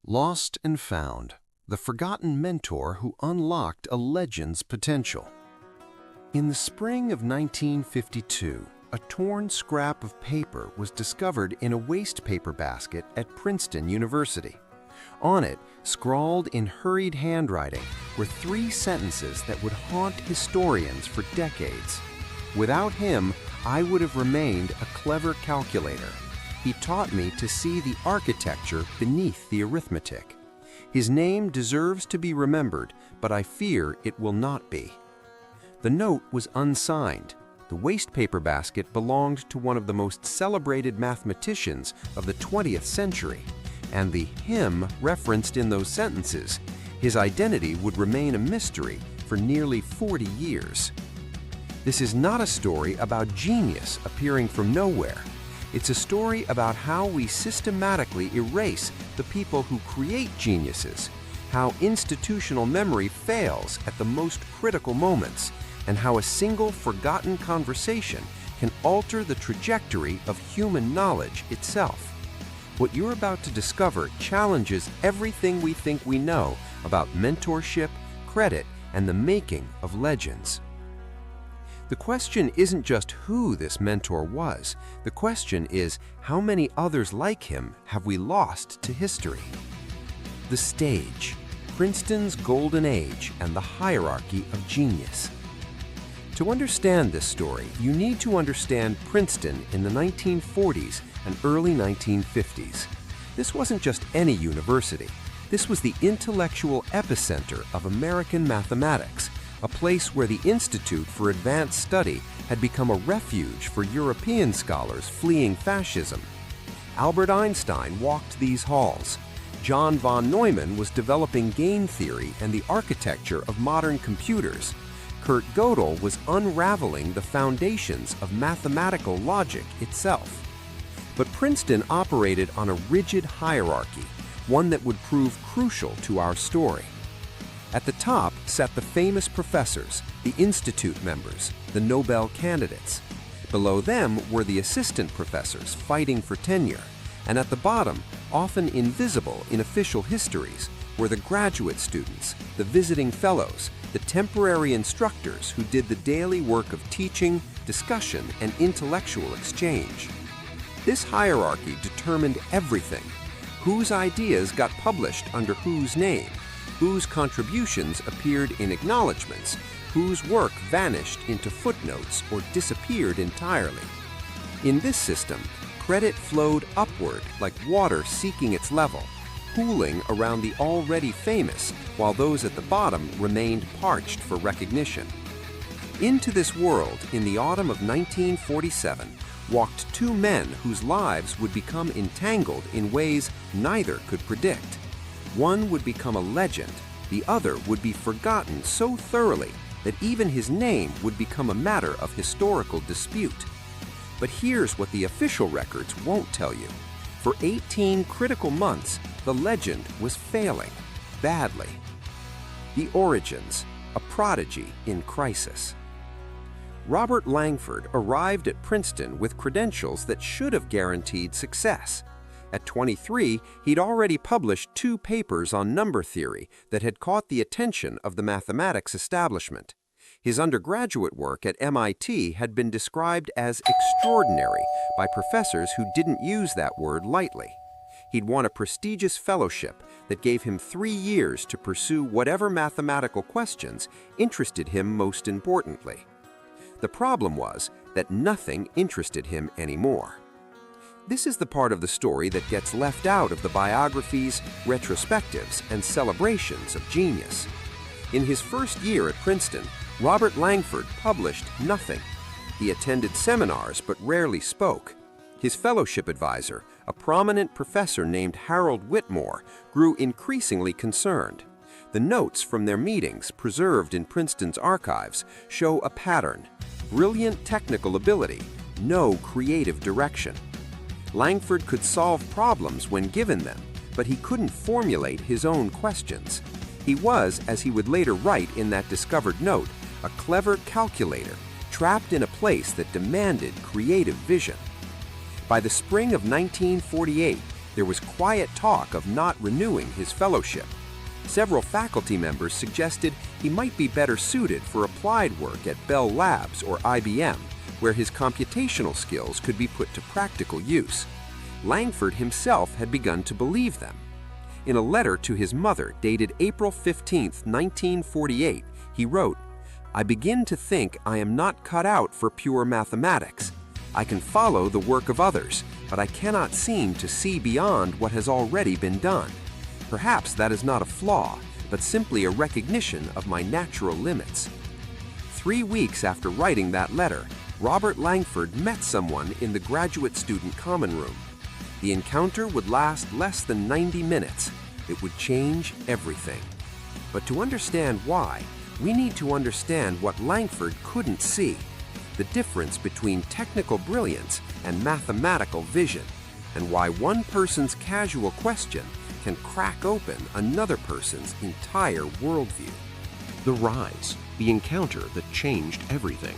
Lost and Found, the forgotten mentor who unlocked a legend's potential. In the spring of 1952, a torn scrap of paper was discovered in a wastepaper basket at Princeton University. On it, scrawled in hurried handwriting, were 3 sentences that would haunt historians for decades. Without him, I would have remained a clever calculator. He taught me to see the architecture beneath the arithmetic. His name deserves to be remembered, but I fear it will not be. The note was unsigned. The wastepaper basket belonged to one of the most celebrated mathematicians of the 20th century, and the him referenced in those sentences, his identity would remain a mystery for nearly 40 years. This is not a story about genius appearing from nowhere. It's a story about how we systematically erase the people who create geniuses, how institutional memory fails at the most critical moments, and how a single forgotten conversation can alter the trajectory of human knowledge itself. What you're about to discover challenges everything we think we know about mentorship, credit, and the making of legends. The question isn't just who this mentor was. The question is, how many others like him have we lost to history? The stage, Princeton's golden age and the hierarchy of genius. To understand this story, you need to understand Princeton in the 1940s and early 1950s. This wasn't just any university. This was the intellectual epicenter of American mathematics, a place where the Institute for Advanced Study had become a refuge for European scholars fleeing fascism. Albert Einstein walked these halls. John von Neumann was developing game theory and the architecture of modern computers. Kurt Gödel was unraveling the foundations of mathematical logic itself. But Princeton operated on a rigid hierarchy, one that would prove crucial to our story. At the top sat the famous professors, the institute members, the Nobel candidates. Below them were the assistant professors fighting for tenure. And at the bottom, often invisible in official histories, were the graduate students, the visiting fellows, the temporary instructors who did the daily work of teaching, discussion, and intellectual exchange. This hierarchy determined everything: whose ideas got published under whose name, whose contributions appeared in acknowledgments, whose work vanished into footnotes or disappeared entirely. In this system, credit flowed upward like water seeking its level, pooling around the already famous, while those at the bottom remained parched for recognition. Into this world, in the autumn of 1947, walked 2 men whose lives would become entangled in ways neither could predict. One would become a legend, the other would be forgotten so thoroughly that even his name would become a matter of historical dispute. But here's what the official records won't tell you. For 18 critical months, the legend was failing badly. The origins, a prodigy in crisis. Robert Langford arrived at Princeton with credentials that should have guaranteed success. At 23, he'd already published 2 papers on number theory that had caught the attention of the mathematics establishment. His undergraduate work at MIT had been described as extraordinary by professors who didn't use that word lightly. He'd won a prestigious fellowship that gave him 3 years to pursue whatever mathematical questions interested him most importantly. The problem was that nothing interested him anymore. This is the part of the story that gets left out of the biographies, retrospectives, and celebrations of genius. In his first year at Princeton, Robert Langford published nothing. He attended seminars but rarely spoke. His fellowship advisor, a prominent professor named Harold Whitmore, grew increasingly concerned. The notes from their meetings, preserved in Princeton's archives, show a pattern: brilliant technical ability, no creative direction. Langford could solve problems when given them, but he couldn't formulate his own questions. He was, as he would later write in that discovered note, a clever calculator, trapped in a place that demanded creative vision. By the spring of 1948, There was quiet talk of not renewing his fellowship. Several faculty members suggested he might be better suited for applied work at Bell Labs or IBM, where his computational skills could be put to practical use. Langford himself had begun to believe them. In a letter to his mother dated April 15, 1948, he wrote, "I begin to think I am not cut out for pure mathematics. I can follow the work of others, but I cannot seem to see beyond what has already been done. Perhaps that is not a flaw, but simply a recognition of my natural limits." 3 weeks after writing that letter, Robert Langford met someone in the graduate student common room. The encounter would last less than 90 minutes. It would change everything. But to understand why, we need to understand what Langford couldn't see: the difference between technical brilliance and mathematical vision, and why one person's casual question can crack open another person's entire worldview. The rise, the encounter that changed everything.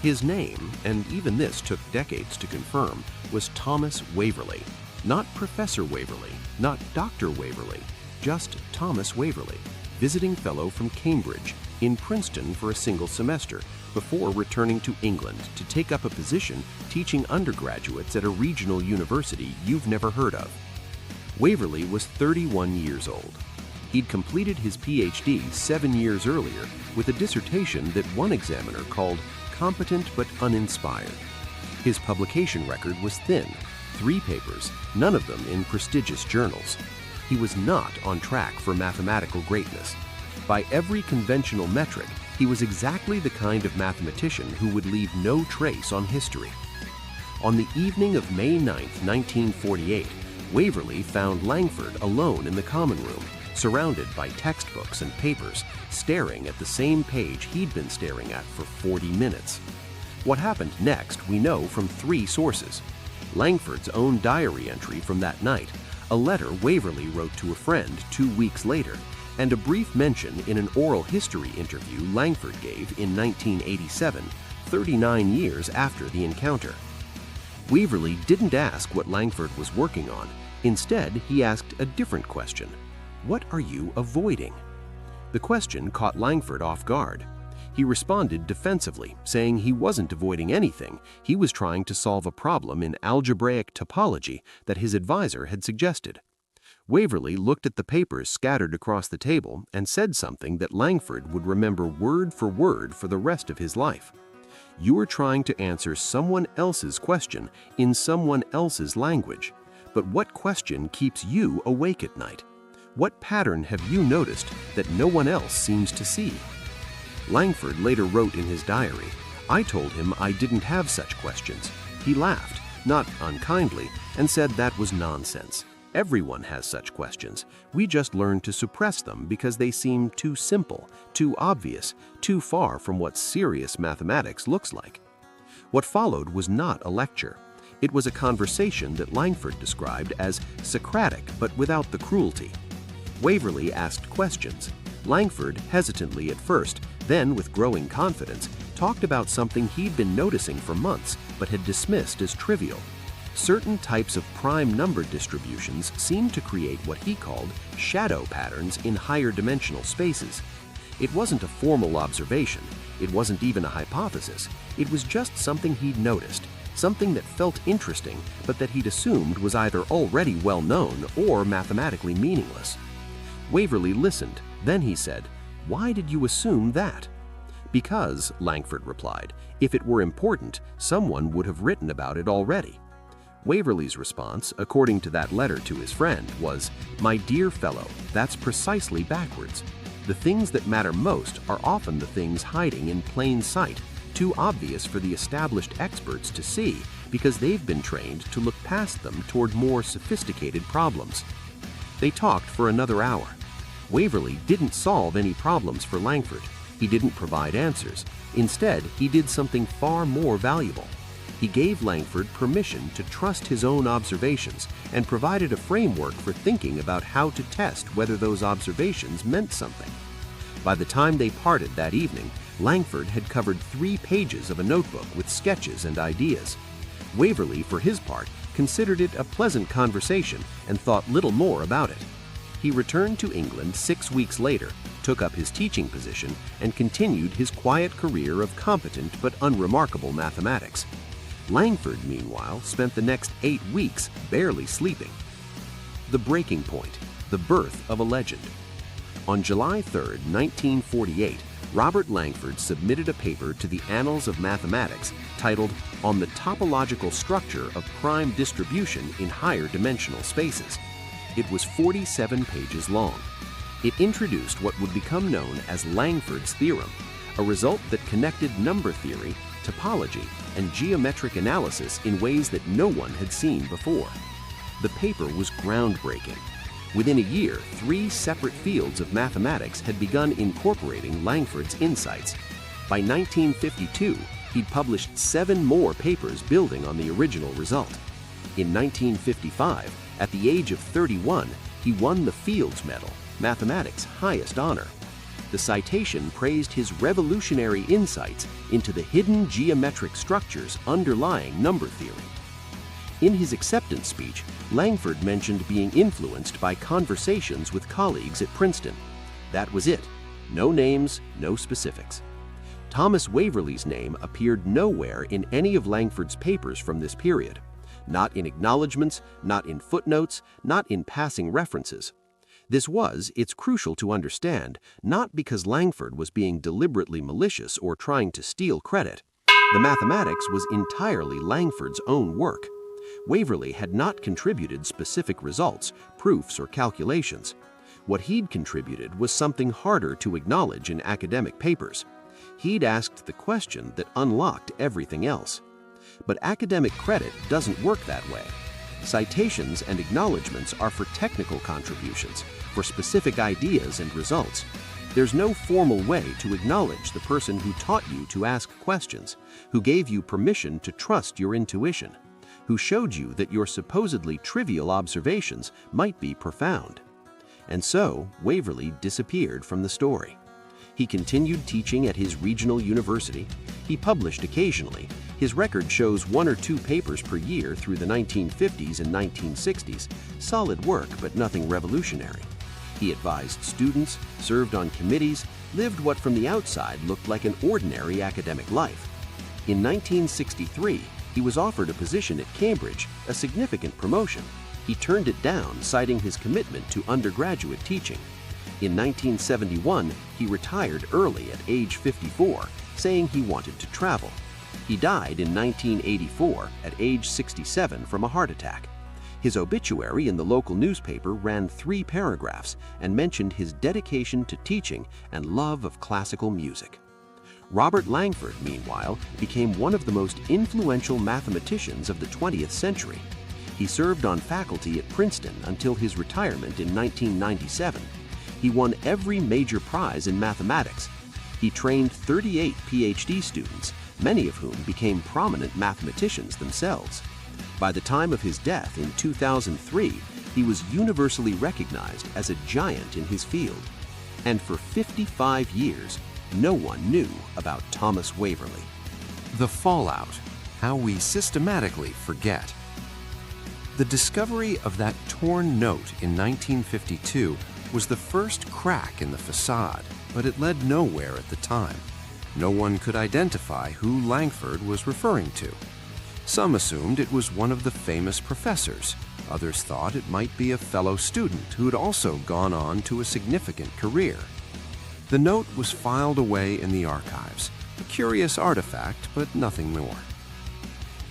His name, and even this took decades to confirm, was Thomas Waverley. Not Professor Waverley, not Dr. Waverley, just Thomas Waverley, visiting fellow from Cambridge, in Princeton for a single semester, before returning to England to take up a position teaching undergraduates at a regional university you've never heard of. Waverley was 31 years old. He'd completed his PhD 7 years earlier with a dissertation that one examiner called competent but uninspired. His publication record was thin, 3 papers, none of them in prestigious journals. He was not on track for mathematical greatness. By every conventional metric, he was exactly the kind of mathematician who would leave no trace on history. On the evening of May 9, 1948, Waverley found Langford alone in the common room, surrounded by textbooks and papers, staring at the same page he'd been staring at for 40 minutes. What happened next we know from 3 sources: Langford's own diary entry from that night, a letter Waverley wrote to a friend 2 weeks later, and a brief mention in an oral history interview Langford gave in 1987, 39 years after the encounter. Waverley didn't ask what Langford was working on. Instead, he asked a different question: "What are you avoiding?" The question caught Langford off guard. He responded defensively, saying he wasn't avoiding anything. He was trying to solve a problem in algebraic topology that his advisor had suggested. Waverley looked at the papers scattered across the table and said something that Langford would remember word for the rest of his life. "You're trying to answer someone else's question in someone else's language. But what question keeps you awake at night? What pattern have you noticed that no one else seems to see?" Langford later wrote in his diary, "I told him I didn't have such questions. He laughed, not unkindly, and said that was nonsense. Everyone has such questions. We just learn to suppress them because they seem too simple, too obvious, too far from what serious mathematics looks like." What followed was not a lecture. It was a conversation that Langford described as Socratic but without the cruelty. Waverley asked questions. Langford, hesitantly at first, then with growing confidence, talked about something he'd been noticing for months but had dismissed as trivial. Certain types of prime number distributions seemed to create what he called shadow patterns in higher dimensional spaces. It wasn't a formal observation. It wasn't even a hypothesis. It was just something he'd noticed, something that felt interesting but that he'd assumed was either already well known or mathematically meaningless. Waverley listened. Then he said, "Why did you assume that?" "Because," Langford replied, "if it were important, someone would have written about it already." Waverley's response, according to that letter to his friend, was, "My dear fellow, that's precisely backwards. The things that matter most are often the things hiding in plain sight, too obvious for the established experts to see because they've been trained to look past them toward more sophisticated problems." They talked for another hour. Waverley didn't solve any problems for Langford. He didn't provide answers. Instead, he did something far more valuable. He gave Langford permission to trust his own observations and provided a framework for thinking about how to test whether those observations meant something. By the time they parted that evening, Langford had covered 3 pages of a notebook with sketches and ideas. Waverley, for his part, considered it a pleasant conversation and thought little more about it. He returned to England 6 weeks later, took up his teaching position, and continued his quiet career of competent but unremarkable mathematics. Langford, meanwhile, spent the next 8 weeks barely sleeping. The breaking point, the birth of a legend. On July 3, 1948, Robert Langford submitted a paper to the Annals of Mathematics titled On the Topological Structure of Prime Distribution in Higher Dimensional Spaces. It was 47 pages long. It introduced what would become known as Langford's theorem, a result that connected number theory, topology, and geometric analysis in ways that no one had seen before. The paper was groundbreaking. Within a year, 3 separate fields of mathematics had begun incorporating Langford's insights. By 1952, he'd published 7 more papers building on the original result. In 1955, at the age of 31, he won the Fields Medal, mathematics' highest honor. The citation praised his revolutionary insights into the hidden geometric structures underlying number theory. In his acceptance speech, Langford mentioned being influenced by conversations with colleagues at Princeton. That was it. No names, no specifics. Thomas Waverley's name appeared nowhere in any of Langford's papers from this period. Not in acknowledgments, not in footnotes, not in passing references. This was, it's crucial to understand, not because Langford was being deliberately malicious or trying to steal credit. The mathematics was entirely Langford's own work. Waverley had not contributed specific results, proofs, or calculations. What he'd contributed was something harder to acknowledge in academic papers. He'd asked the question that unlocked everything else. But academic credit doesn't work that way. Citations and acknowledgments are for technical contributions, for specific ideas and results. There's no formal way to acknowledge the person who taught you to ask questions, who gave you permission to trust your intuition, who showed you that your supposedly trivial observations might be profound. And so, Waverley disappeared from the story. He continued teaching at his regional university. He published occasionally. His record shows 1 or 2 papers per year through the 1950s and 1960s. Solid work, but nothing revolutionary. He advised students, served on committees, lived what from the outside looked like an ordinary academic life. In 1963, he was offered a position at Cambridge, a significant promotion. He turned it down, citing his commitment to undergraduate teaching. In 1971, he retired early at age 54, saying he wanted to travel. He died in 1984 at age 67 from a heart attack. His obituary in the local newspaper ran 3 paragraphs and mentioned his dedication to teaching and love of classical music. Robert Langford, meanwhile, became one of the most influential mathematicians of the 20th century. He served on faculty at Princeton until his retirement in 1997. He won every major prize in mathematics. He trained 38 PhD students, many of whom became prominent mathematicians themselves. By the time of his death in 2003, he was universally recognized as a giant in his field. And for 55 years, no one knew about Thomas Waverley. The fallout, how we systematically forget. The discovery of that torn note in 1952 was the first crack in the facade, but it led nowhere at the time. No one could identify who Langford was referring to. Some assumed it was one of the famous professors. Others thought it might be a fellow student who had also gone on to a significant career. The note was filed away in the archives, a curious artifact, but nothing more.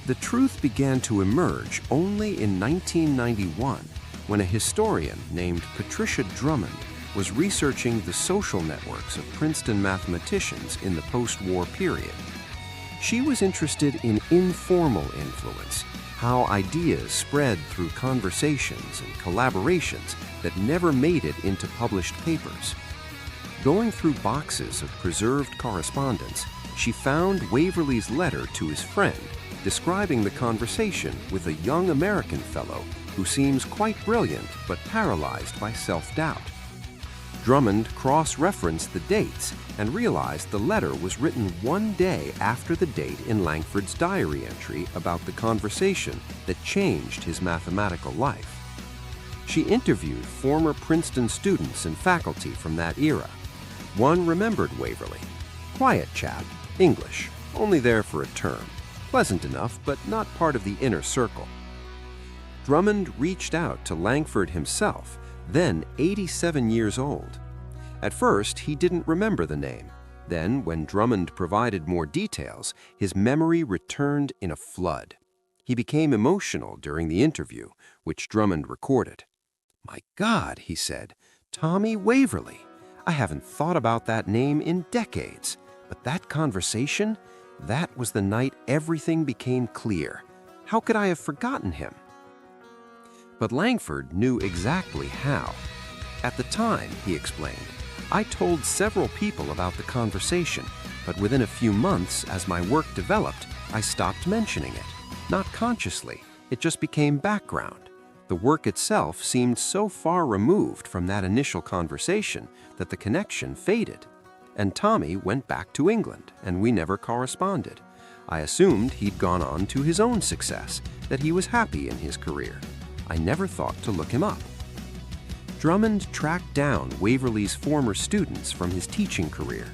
The truth began to emerge only in 1991, when a historian named Patricia Drummond was researching the social networks of Princeton mathematicians in the post-war period. She was interested in informal influence, how ideas spread through conversations and collaborations that never made it into published papers. Going through boxes of preserved correspondence, she found Waverley's letter to his friend, describing the conversation with a young American fellow who seems quite brilliant but paralyzed by self-doubt. Drummond cross-referenced the dates and realized the letter was written one day after the date in Langford's diary entry about the conversation that changed his mathematical life. She interviewed former Princeton students and faculty from that era. One remembered Waverley. Quiet chap, English, only there for a term. Pleasant enough, but not part of the inner circle. Drummond reached out to Langford himself, then 87 years old. At first, he didn't remember the name. Then, when Drummond provided more details, his memory returned in a flood. He became emotional during the interview, which Drummond recorded. "My God," he said, "Tommy Waverley. I haven't thought about that name in decades. But that conversation, that was the night everything became clear. How could I have forgotten him?" But Langford knew exactly how. "At the time," he explained, "I told several people about the conversation, but within a few months, as my work developed, I stopped mentioning it. Not consciously, it just became background. The work itself seemed so far removed from that initial conversation that the connection faded. And Tommy went back to England, and we never corresponded. I assumed he'd gone on to his own success, that he was happy in his career. I never thought to look him up." Drummond tracked down Waverley's former students from his teaching career.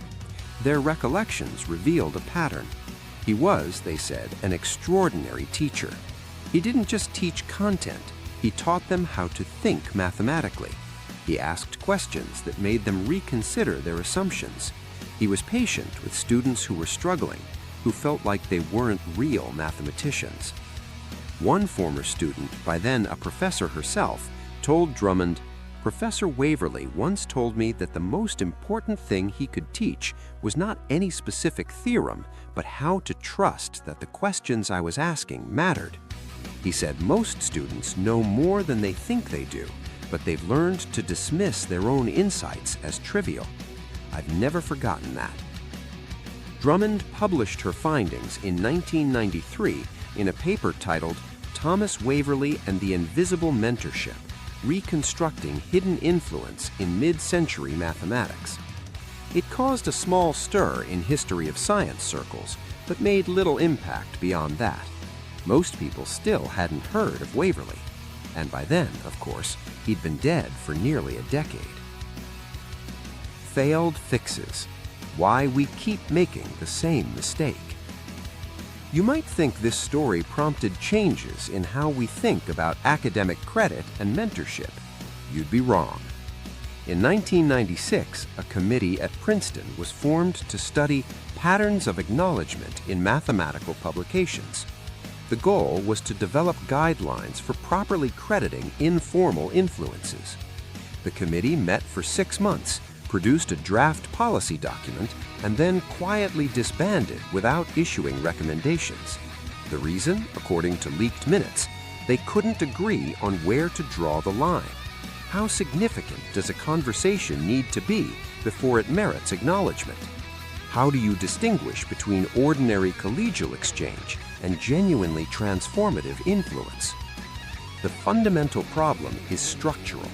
Their recollections revealed a pattern. He was, they said, an extraordinary teacher. He didn't just teach content, he taught them how to think mathematically. He asked questions that made them reconsider their assumptions. He was patient with students who were struggling, who felt like they weren't real mathematicians. One former student, by then a professor herself, told Drummond, "Professor Waverley once told me that the most important thing he could teach was not any specific theorem, but how to trust that the questions I was asking mattered. He said most students know more than they think they do, but they've learned to dismiss their own insights as trivial. I've never forgotten that." Drummond published her findings in 1993 in a paper titled "Thomas Waverley and the Invisible Mentorship: Reconstructing Hidden Influence in Mid-Century Mathematics." It caused a small stir in history of science circles, but made little impact beyond that. Most people still hadn't heard of Waverley. And by then, of course, he'd been dead for nearly a decade. Failed fixes: why we keep making the same mistake. You might think this story prompted changes in how we think about academic credit and mentorship. You'd be wrong. In 1996, a committee at Princeton was formed to study patterns of acknowledgement in mathematical publications. The goal was to develop guidelines for properly crediting informal influences. The committee met for 6 months, produced a draft policy document, and then quietly disbanded without issuing recommendations. The reason, according to leaked minutes, they couldn't agree on where to draw the line. How significant does a conversation need to be before it merits acknowledgement? How do you distinguish between ordinary collegial exchange and genuinely transformative influence? The fundamental problem is structural.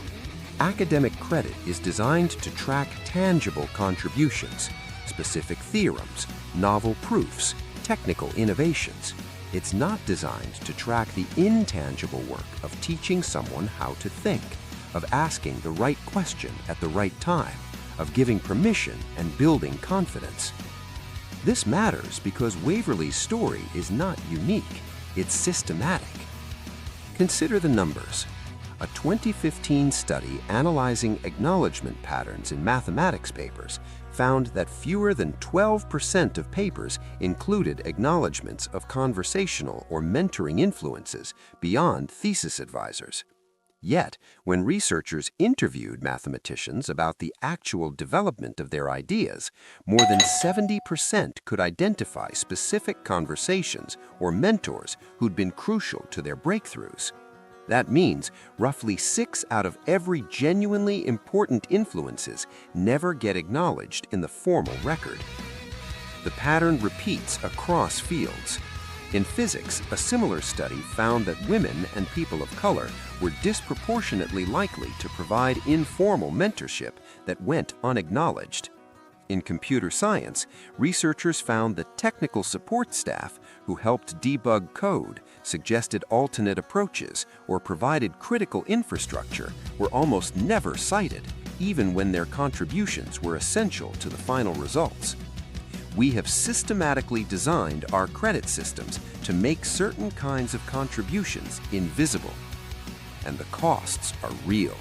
Academic credit is designed to track tangible contributions, specific theorems, novel proofs, technical innovations. It's not designed to track the intangible work of teaching someone how to think, of asking the right question at the right time, of giving permission and building confidence. This matters because Waverley's story is not unique, it's systematic. Consider the numbers. A 2015 study analyzing acknowledgement patterns in mathematics papers found that fewer than 12% of papers included acknowledgements of conversational or mentoring influences beyond thesis advisors. Yet, when researchers interviewed mathematicians about the actual development of their ideas, more than 70% could identify specific conversations or mentors who'd been crucial to their breakthroughs. That means roughly 6 out of every genuinely important influences never get acknowledged in the formal record. The pattern repeats across fields. In physics, a similar study found that women and people of color were disproportionately likely to provide informal mentorship that went unacknowledged. In computer science, researchers found that technical support staff who helped debug code, suggested alternate approaches, or provided critical infrastructure were almost never cited, even when their contributions were essential to the final results. We have systematically designed our credit systems to make certain kinds of contributions invisible, and the costs are real.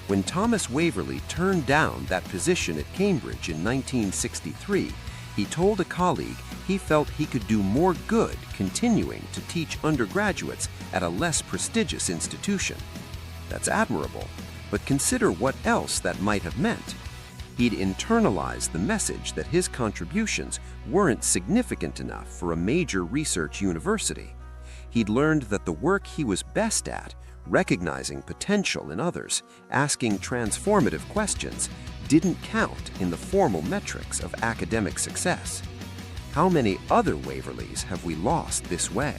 When Thomas Waverley turned down that position at Cambridge in 1963, he told a colleague he felt he could do more good continuing to teach undergraduates at a less prestigious institution. That's admirable, but consider what else that might have meant. He'd internalized the message that his contributions weren't significant enough for a major research university. He'd learned that the work he was best at, recognizing potential in others, asking transformative questions, didn't count in the formal metrics of academic success. How many other Waverleys have we lost this way?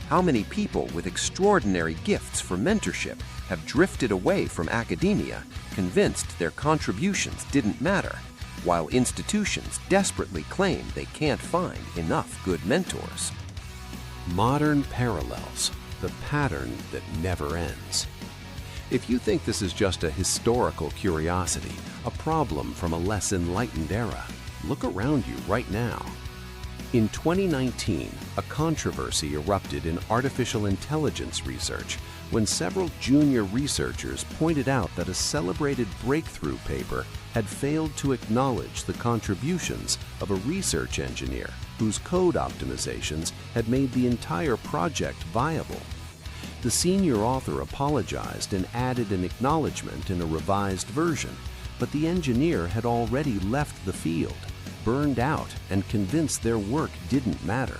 How many people with extraordinary gifts for mentorship have drifted away from academia, convinced their contributions didn't matter, while institutions desperately claim they can't find enough good mentors? Modern parallels, the pattern that never ends. If you think this is just a historical curiosity, a problem from a less enlightened era, look around you right now. In 2019, a controversy erupted in artificial intelligence research when several junior researchers pointed out that a celebrated breakthrough paper had failed to acknowledge the contributions of a research engineer whose code optimizations had made the entire project viable. The senior author apologized and added an acknowledgement in a revised version, but the engineer had already left the field, burned out, and convinced their work didn't matter.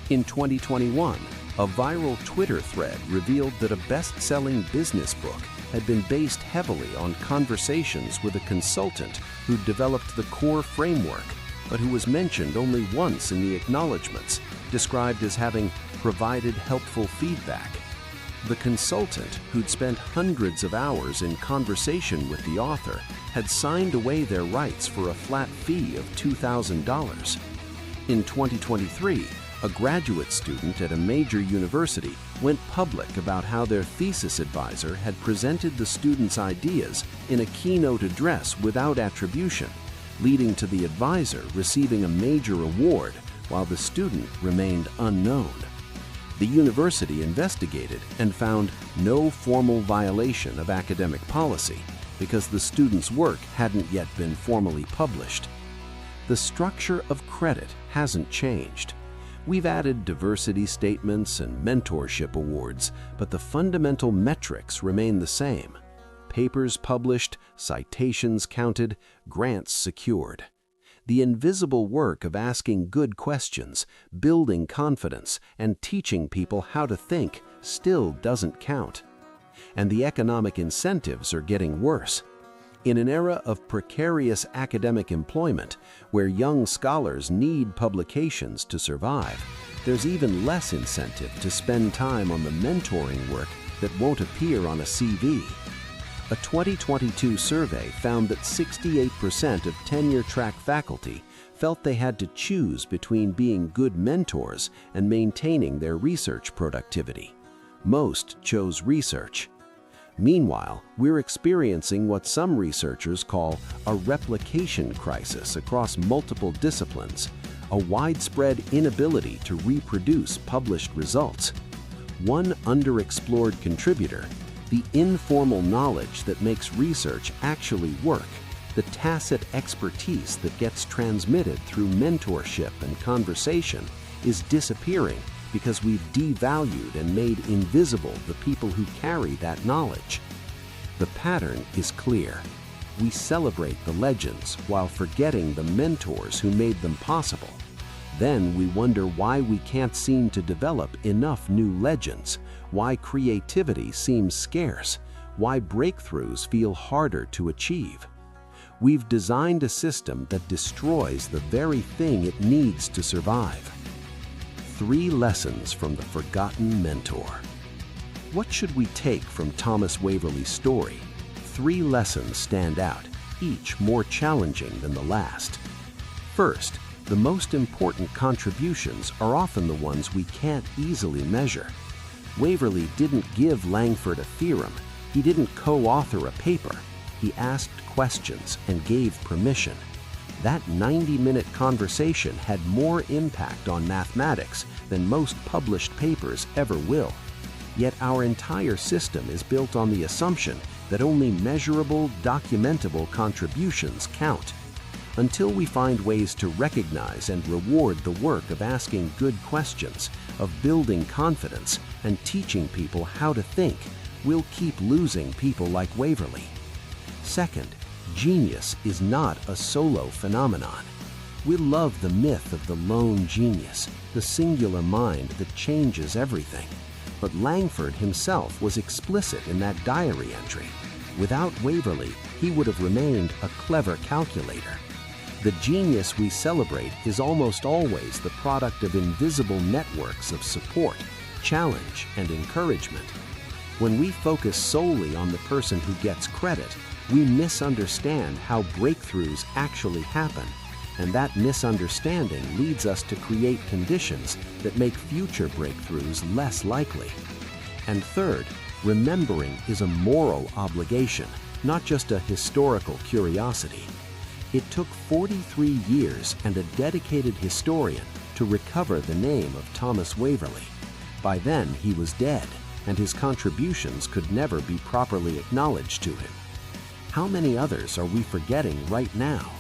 In 2021, a viral Twitter thread revealed that a best-selling business book had been based heavily on conversations with a consultant who developed the core framework, but who was mentioned only once in the acknowledgments, described as having provided helpful feedback. The consultant, who'd spent hundreds of hours in conversation with the author, had signed away their rights for a flat fee of $2,000. In 2023, a graduate student at a major university went public about how their thesis advisor had presented the student's ideas in a keynote address without attribution, leading to the advisor receiving a major award while the student remained unknown. The university investigated and found no formal violation of academic policy because the student's work hadn't yet been formally published. The structure of credit hasn't changed. We've added diversity statements and mentorship awards, but the fundamental metrics remain the same: papers published, citations counted, grants secured. The invisible work of asking good questions, building confidence, and teaching people how to think still doesn't count. And the economic incentives are getting worse. In an era of precarious academic employment, where young scholars need publications to survive, there's even less incentive to spend time on the mentoring work that won't appear on a CV. A 2022 survey found that 68% of tenure-track faculty felt they had to choose between being good mentors and maintaining their research productivity. Most chose research. Meanwhile, we're experiencing what some researchers call a replication crisis across multiple disciplines, a widespread inability to reproduce published results. One underexplored contributor: the informal knowledge that makes research actually work, the tacit expertise that gets transmitted through mentorship and conversation, is disappearing because we've devalued and made invisible the people who carry that knowledge. The pattern is clear. We celebrate the legends while forgetting the mentors who made them possible. Then we wonder why we can't seem to develop enough new legends, why creativity seems scarce, why breakthroughs feel harder to achieve. We've designed a system that destroys the very thing it needs to survive. 3 lessons from the forgotten mentor. What should we take from Thomas Waverley's story? 3 lessons stand out, each more challenging than the last. First, the most important contributions are often the ones we can't easily measure. Waverley didn't give Langford a theorem. He didn't co-author a paper. He asked questions and gave permission. That 90-minute conversation had more impact on mathematics than most published papers ever will. Yet our entire system is built on the assumption that only measurable, documentable contributions count. Until we find ways to recognize and reward the work of asking good questions, of building confidence, and teaching people how to think, we'll keep losing people like Waverley. Second, genius is not a solo phenomenon. We love the myth of the lone genius, the singular mind that changes everything. But Langford himself was explicit in that diary entry. Without Waverley, he would have remained a clever calculator. The genius we celebrate is almost always the product of invisible networks of support, challenge, and encouragement. When we focus solely on the person who gets credit, we misunderstand how breakthroughs actually happen, and that misunderstanding leads us to create conditions that make future breakthroughs less likely. And third, remembering is a moral obligation, not just a historical curiosity. It took 43 years and a dedicated historian to recover the name of Thomas Waverley. By then, he was dead, and his contributions could never be properly acknowledged to him. How many others are we forgetting right now?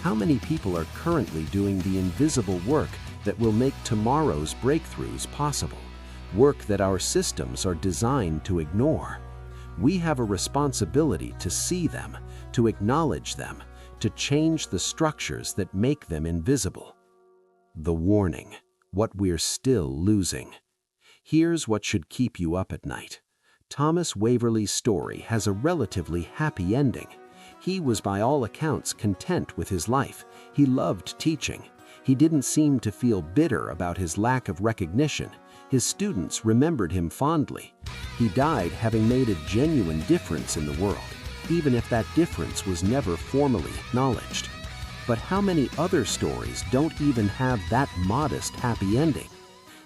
How many people are currently doing the invisible work that will make tomorrow's breakthroughs possible? Work that our systems are designed to ignore. We have a responsibility to see them, to acknowledge them, to change the structures that make them invisible. The warning: what we're still losing. Here's what should keep you up at night. Thomas Waverley's story has a relatively happy ending. He was by all accounts content with his life. He loved teaching. He didn't seem to feel bitter about his lack of recognition. His students remembered him fondly. He died having made a genuine difference in the world, even if that difference was never formally acknowledged. But how many other stories don't even have that modest happy ending?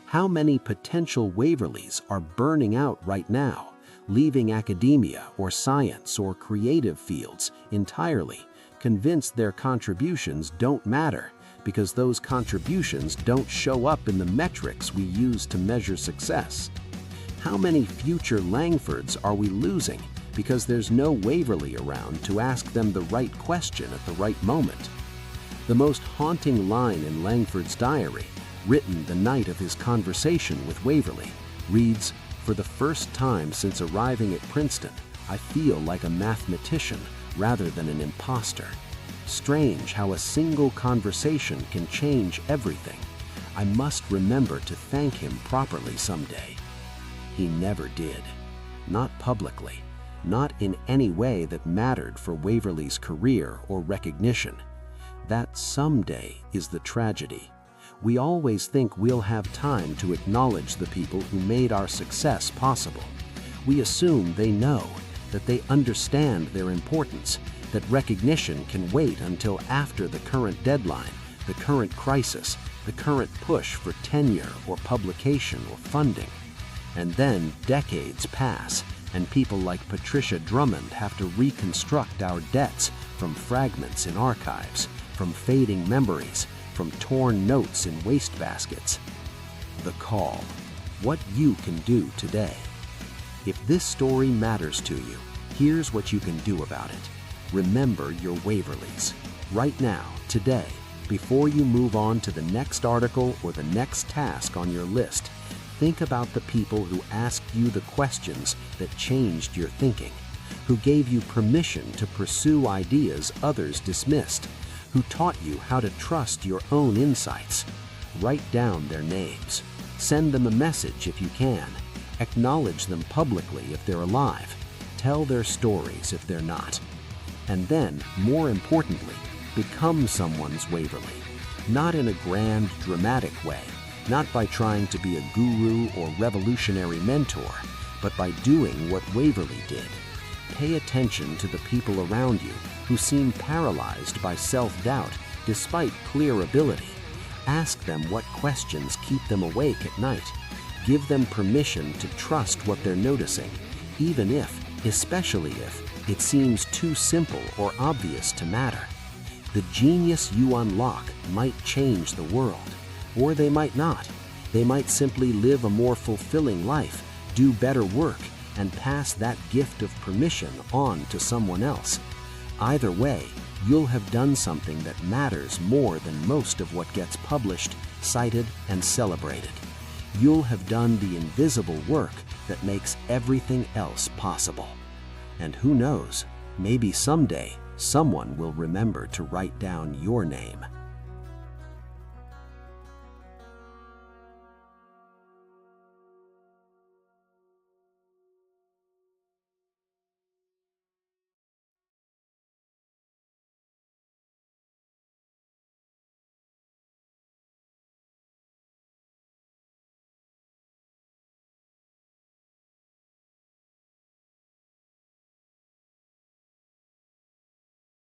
How many potential Waverleys are burning out right now, leaving academia or science or creative fields entirely, convinced their contributions don't matter because those contributions don't show up in the metrics we use to measure success? How many future Langfords are we losing because there's no Waverley around to ask them the right question at the right moment? The most haunting line in Langford's diary, written the night of his conversation with Waverley, reads, "For the first time since arriving at Princeton, I feel like a mathematician rather than an imposter. Strange how a single conversation can change everything. I must remember to thank him properly someday." He never did. Not publicly. Not in any way that mattered for Waverley's career or recognition. That someday is the tragedy. We always think we'll have time to acknowledge the people who made our success possible. We assume they know, that they understand their importance, that recognition can wait until after the current deadline, the current crisis, the current push for tenure or publication or funding. And then decades pass, and people like Patricia Drummond have to reconstruct our debts from fragments in archives, from fading memories, from torn notes in wastebaskets. The call: what you can do today. If this story matters to you, here's what you can do about it. Remember your Waverleys. Right now, today, before you move on to the next article or the next task on your list, think about the people who asked you the questions that changed your thinking, who gave you permission to pursue ideas others dismissed, who taught you how to trust your own insights. Write down their names. Send them a message if you can. Acknowledge them publicly if they're alive. Tell their stories if they're not. And then, more importantly, become someone's Waverley. Not in a grand, dramatic way, not by trying to be a guru or revolutionary mentor, but by doing what Waverley did. Pay attention to the people around you who seem paralyzed by self-doubt despite clear ability. Ask them what questions keep them awake at night. Give them permission to trust what they're noticing, even if, especially if, it seems too simple or obvious to matter. The genius you unlock might change the world, or they might not. They might simply live a more fulfilling life, do better work, and pass that gift of permission on to someone else. Either way, you'll have done something that matters more than most of what gets published, cited, and celebrated. You'll have done the invisible work that makes everything else possible. And who knows, maybe someday someone will remember to write down your name.